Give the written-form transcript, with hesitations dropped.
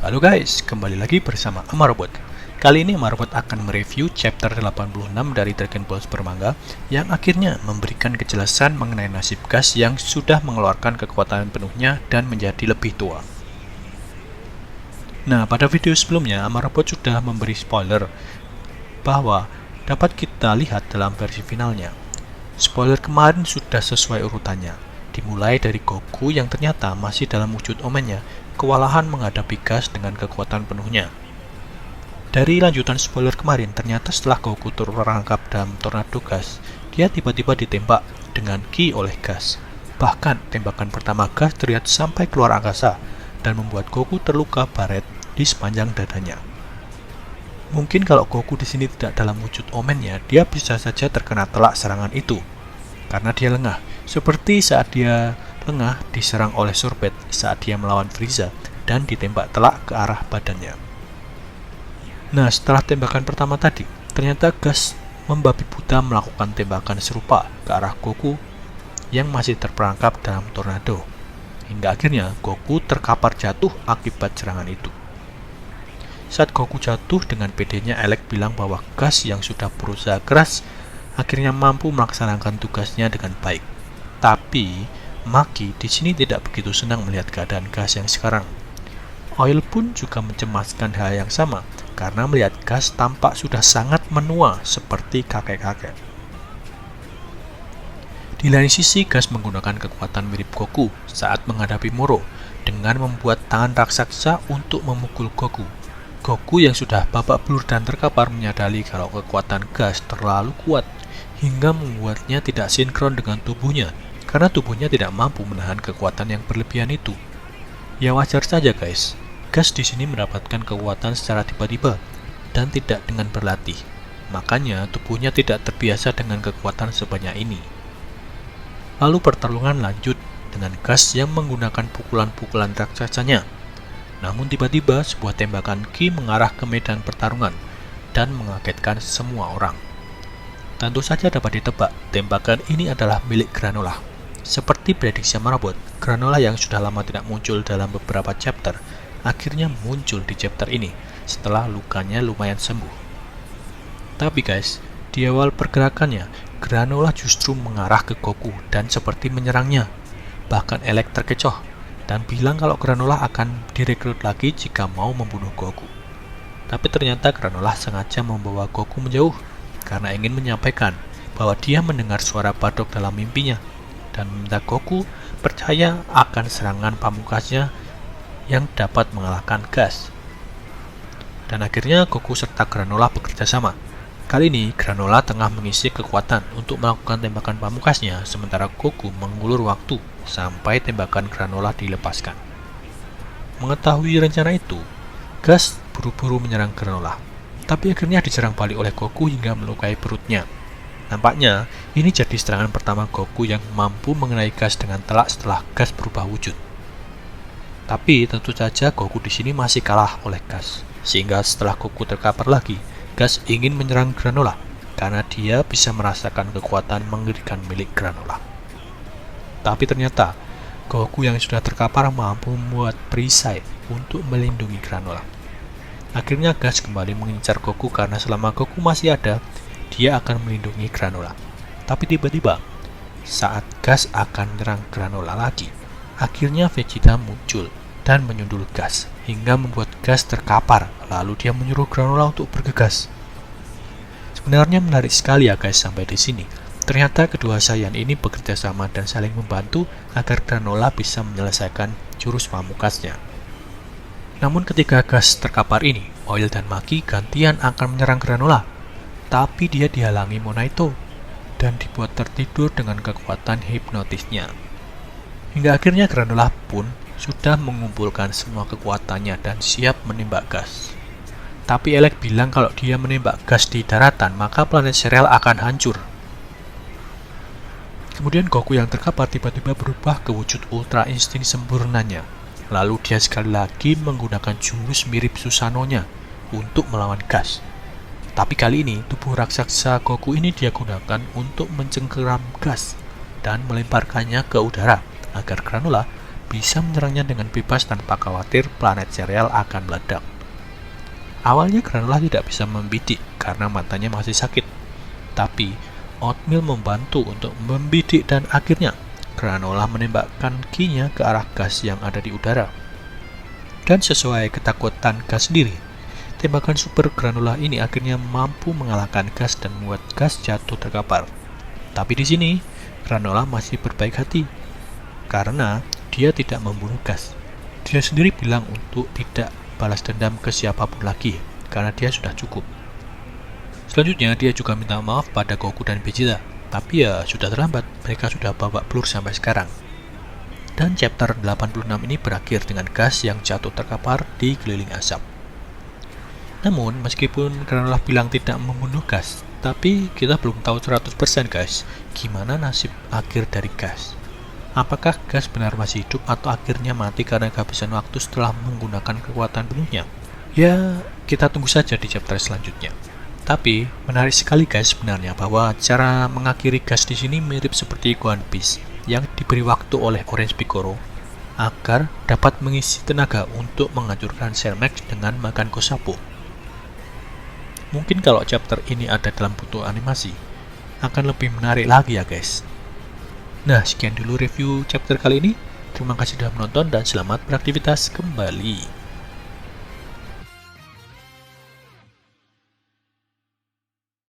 Halo guys, kembali lagi bersama Amarobot. Kali ini Amarobot akan mereview chapter 86 dari Dragon Ball Super Manga yang akhirnya memberikan kejelasan mengenai nasib gas yang sudah mengeluarkan kekuatan penuhnya dan menjadi lebih tua. Nah, pada video sebelumnya Amarobot sudah memberi spoiler bahwa dapat kita lihat dalam versi finalnya. Spoiler kemarin sudah sesuai urutannya, dimulai dari Goku yang ternyata masih dalam wujud omennya, kewalahan menghadapi gas dengan kekuatan penuhnya. Dari lanjutan spoiler kemarin, ternyata setelah Goku terperangkap dalam tornado gas, dia tiba-tiba ditembak dengan ki oleh gas. Bahkan, tembakan pertama gas terlihat sampai keluar angkasa dan membuat Goku terluka baret di sepanjang dadanya. Mungkin kalau Goku di sini tidak dalam wujud omennya, dia bisa saja terkena telak serangan itu, karena dia lengah, seperti saat dia lengah diserang oleh Sorbet saat dia melawan Frieza dan ditembak telak ke arah badannya. Nah, setelah tembakan pertama tadi, ternyata gas membabi buta melakukan tembakan serupa ke arah Goku yang masih terperangkap dalam tornado, hingga akhirnya Goku terkapar jatuh akibat serangan itu. Saat Goku jatuh, dengan pedenya Elec bilang bahwa gas yang sudah berusaha keras akhirnya mampu melaksanakan tugasnya dengan baik. Tapi Maki di sini tidak begitu senang melihat keadaan gas yang sekarang. Oil pun juga mencemaskan hal yang sama karena melihat gas tampak sudah sangat menua seperti kakek-kakek. Di lain sisi, gas menggunakan kekuatan mirip Goku saat menghadapi Moro dengan membuat tangan raksasa untuk memukul Goku. Goku yang sudah babak belur dan terkapar menyadari kalau kekuatan gas terlalu kuat hingga membuatnya tidak sinkron dengan tubuhnya karena tubuhnya tidak mampu menahan kekuatan yang berlebihan itu. Ya wajar saja guys, gas di sini mendapatkan kekuatan secara tiba-tiba dan tidak dengan berlatih. Makanya tubuhnya tidak terbiasa dengan kekuatan sebanyak ini. Lalu pertarungan lanjut dengan gas yang menggunakan pukulan-pukulan raksasanya. Namun tiba-tiba sebuah tembakan ki mengarah ke medan pertarungan dan mengagetkan semua orang. Tentu saja dapat ditebak, tembakan ini adalah milik Granola. Seperti prediksi Amarobot, Granola yang sudah lama tidak muncul dalam beberapa chapter, akhirnya muncul di chapter ini setelah lukanya lumayan sembuh. Tapi guys, di awal pergerakannya, Granola justru mengarah ke Goku dan seperti menyerangnya. Bahkan Elec terkecoh dan bilang kalau Granola akan direkrut lagi jika mau membunuh Goku. Tapi ternyata Granola sengaja membawa Goku menjauh karena ingin menyampaikan bahwa dia mendengar suara Bardock dalam mimpinya dan meminta Goku percaya akan serangan pamungkasnya yang dapat mengalahkan gas. Dan akhirnya Goku serta Granola bekerja sama. Kali ini Granola tengah mengisi kekuatan untuk melakukan tembakan pamungkasnya, sementara Goku mengulur waktu sampai tembakan Granola dilepaskan. Mengetahui rencana itu, gas buru-buru menyerang Granola, tapi akhirnya diserang balik oleh Goku hingga melukai perutnya. Nampaknya ini jadi serangan pertama Goku yang mampu mengenai gas dengan telak setelah gas berubah wujud. Tapi tentu saja Goku di sini masih kalah oleh gas, sehingga setelah Goku terkapar lagi, gas ingin menyerang Granola karena dia bisa merasakan kekuatan mengerikan milik Granola. Tapi ternyata Goku yang sudah terkapar mampu membuat perisai untuk melindungi Granola. Akhirnya gas kembali mengincar Goku karena selama Goku masih ada, dia akan melindungi Granola. Tapi tiba-tiba, saat gas akan menyerang Granola lagi, akhirnya Vegeta muncul dan menyundul gas hingga membuat gas terkapar. Lalu dia menyuruh Granola untuk bergegas. Sebenarnya menarik sekali ya guys sampai di sini. Ternyata kedua Saiyan ini bekerja sama dan saling membantu agar Granola bisa menyelesaikan jurus pamungkasnya. Namun ketika gas terkapar ini, Oil dan Maki gantian akan menyerang Granola. Tapi dia dihalangi Monaito dan dibuat tertidur dengan kekuatan hipnotisnya. Hingga akhirnya Granola pun sudah mengumpulkan semua kekuatannya dan siap menembak gas. Tapi Elec bilang kalau dia menembak gas di daratan, maka planet Serial akan hancur. Kemudian Goku yang terkapar tiba-tiba berubah ke wujud ultra insting sempurnanya. Lalu dia sekali lagi menggunakan jurus mirip Susanoo-nya untuk melawan gas. Tapi kali ini tubuh raksasa Goku ini dia gunakan untuk mencengkeram gas dan melemparkannya ke udara agar Granola bisa menyerangnya dengan bebas tanpa khawatir planet sereal akan meledak. Awalnya Granola tidak bisa membidik karena matanya masih sakit, tapi Oatmeal membantu untuk membidik dan akhirnya Granola menembakkan kinya ke arah gas yang ada di udara. Dan sesuai ketakutan gas sendiri, tembakan super Granola ini akhirnya mampu mengalahkan gas dan membuat gas jatuh terkapar. Tapi di sini, Granola masih berbaik hati karena dia tidak membunuh gas. Dia sendiri bilang untuk tidak balas dendam ke siapapun lagi karena dia sudah cukup. Selanjutnya, dia juga minta maaf pada Goku dan Vegeta, tapi ya sudah terlambat, mereka sudah babak belur sampai sekarang. Dan chapter 86 ini berakhir dengan gas yang jatuh terkapar di keliling asap. Namun, meskipun Granola bilang tidak membunuh gas, tapi kita belum tahu 100% guys, gimana nasib akhir dari gas. Apakah gas benar masih hidup atau akhirnya mati karena kehabisan waktu setelah menggunakan kekuatan penuhnya? Ya, kita tunggu saja di chapter selanjutnya. Tapi, menarik sekali guys sebenarnya bahwa cara mengakhiri gas di sini mirip seperti One Piece yang diberi waktu oleh Orange Piccolo agar dapat mengisi tenaga untuk menghancurkan Cell Max dengan makan Kosapo. Mungkin kalau chapter ini ada dalam bentuk animasi, akan lebih menarik lagi ya guys. Nah, sekian dulu review chapter kali ini. Terima kasih sudah menonton dan selamat beraktivitas kembali.